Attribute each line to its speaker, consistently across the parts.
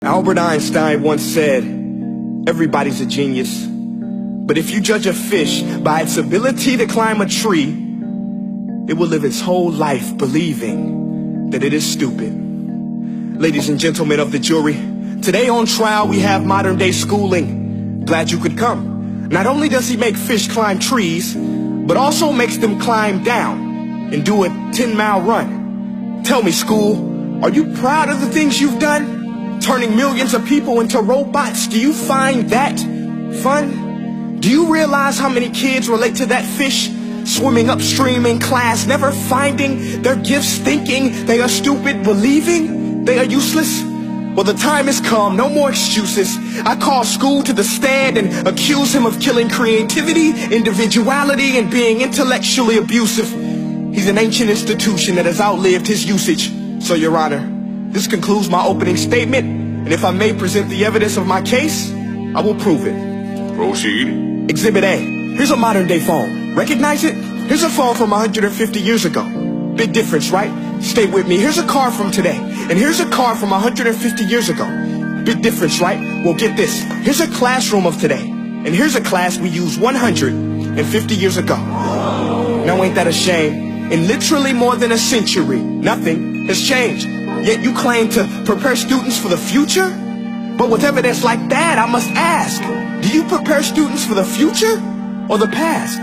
Speaker 1: Albert Einstein once said, everybody's a genius. But if you judge a fish by its ability to climb a tree, it will live its whole life believing that it is stupid. Ladies and gentlemen of the jury, today on trial we have modern day schooling. Glad you could come. Not only does he make fish climb trees, but also makes them climb down and do a 10-mile run. Tell me, school, are you proud of the things you've done? Turning millions of people into robots, do you find that fun? Do you realize how many kids relate to that fish? Swimming upstream in class, never finding their gifts, thinking they are stupid, believing they are useless? Well, the time has come, no more excuses. I call school to the stand and accuse him of killing creativity, individuality, and being intellectually abusive. He's an ancient institution that has outlived his usage. So, Your Honor, this concludes my opening statement, and if I may present the evidence of my case, I will prove it.
Speaker 2: Proceed.
Speaker 1: Exhibit A. Here's a modern day phone. Recognize it? Here's a phone from 150 years ago. Big difference, right? Stay with me. Here's a car from today, and here's a car from 150 years ago. Big difference, right? Well, get this. Here's a classroom of today, and here's a class we used 150 years ago. Now ain't that a shame? In literally more than a century, nothing has changed. Yet you claim to prepare students for the future? But with evidence like that, I must ask, do you prepare students for the future or the past?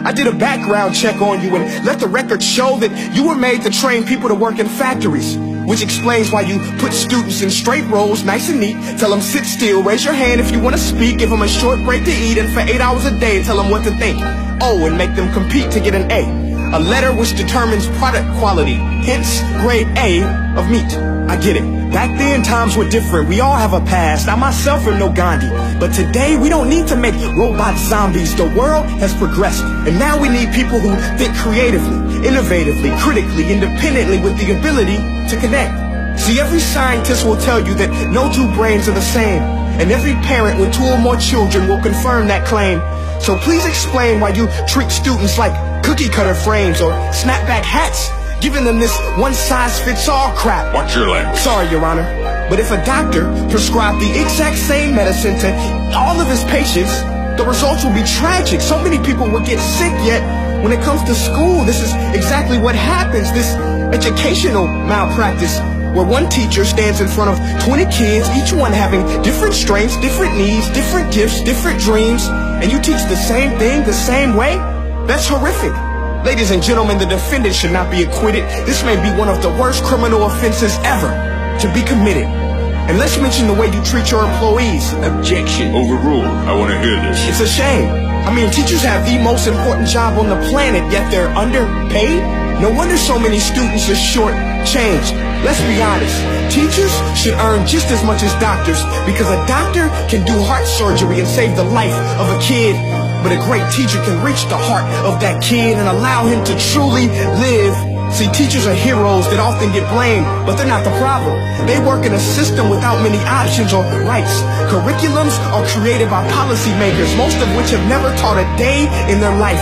Speaker 1: I did a background check on you and let the record show that you were made to train people to work in factories, which explains why you put students in straight rows, nice and neat, tell them sit still, raise your hand if you want to speak, give them a short break to eat, and for 8 hours a day tell them what to think. Oh, and make them compete to get an A. A letter which determines product quality, hence grade A of meat. I get it. Back then, times were different. We all have a past. I myself am no Gandhi. But today, we don't need to make robot zombies. The world has progressed. And now we need people who think creatively, innovatively, critically, independently, with the ability to connect. See, every scientist will tell you that no two brains are the same. And every parent with 2 or more children will confirm that claim. So please explain why you treat students like cookie cutter frames or snapback hats, giving them this one-size-fits-all crap.
Speaker 2: Watch your language.
Speaker 1: Sorry, Your Honor, but if a doctor prescribed the exact same medicine to all of his patients, the results will be tragic. So many people will get sick, yet when it comes to school, this is exactly what happens, this educational malpractice, where one teacher stands in front of 20 kids, each one having different strengths, different needs, different gifts, different dreams, and you teach the same thing the same way? That's horrific. Ladies and gentlemen, the defendant should not be acquitted. This may be one of the worst criminal offenses ever to be committed. And let's mention the way you treat your employees.
Speaker 2: Objection. Overruled. I want to hear this.
Speaker 1: It's a shame. I mean, teachers have the most important job on the planet, yet they're underpaid? No wonder so many students are short-changed. Let's be honest. Teachers should earn just as much as doctors, because a doctor can do heart surgery and save the life of a kid. But a great teacher can reach the heart of that kid and allow him to truly live. See, teachers are heroes that often get blamed, but they're not the problem. They work in a system without many options or rights. Curriculums are created by policymakers, most of which have never taught a day in their life.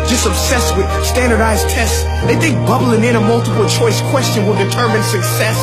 Speaker 1: Just obsessed with standardized tests. They think bubbling in a multiple choice question will determine success.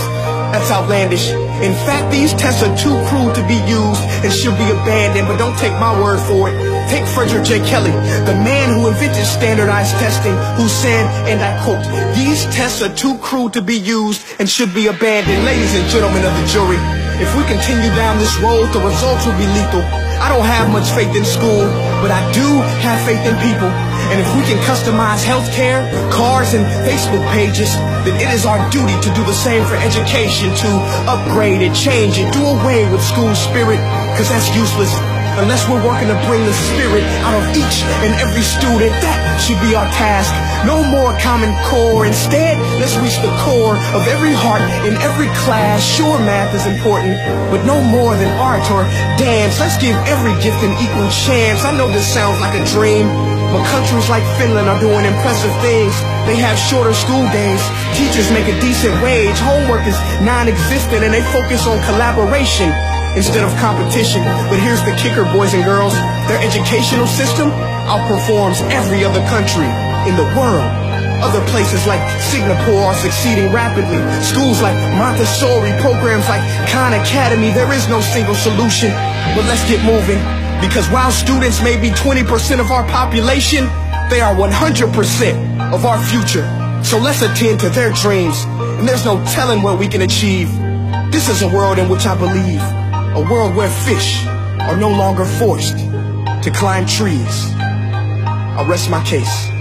Speaker 1: That's outlandish. In fact, these tests are too cruel to be used and should be abandoned, but don't take my word for it. Take Frederick J. Kelly, the man who invented standardized testing, who said, and I quote, "These tests are too cruel to be used and should be abandoned." Ladies and gentlemen of the jury, if we continue down this road, the results will be lethal. I don't have much faith in school, but I do have faith in people. And if we can customize healthcare, cars, and Facebook pages, then it is our duty to do the same for education, to upgrade it, change it, do away with school spirit, because that's useless. Unless we're working to bring the spirit out of each and every student, that should be our task. No more Common Core. Instead, let's reach the core of every heart in every class. Sure, math is important, but no more than art or dance. Let's give every gift an equal chance. I know this sounds like a dream, but countries like Finland are doing impressive things. They have shorter school days. Teachers make a decent wage. Homework is non-existent, and they focus on collaboration instead of competition. But here's the kicker, boys and girls. Their educational system outperforms every other country in the world. Other places like Singapore are succeeding rapidly. Schools like Montessori, programs like Khan Academy. There is no single solution, but let's get moving. Because while students may be 20% of our population, they are 100% of our future. So let's attend to their dreams, and there's no telling what we can achieve. This is a world in which I believe, a world where fish are no longer forced to climb trees. I'll rest my case.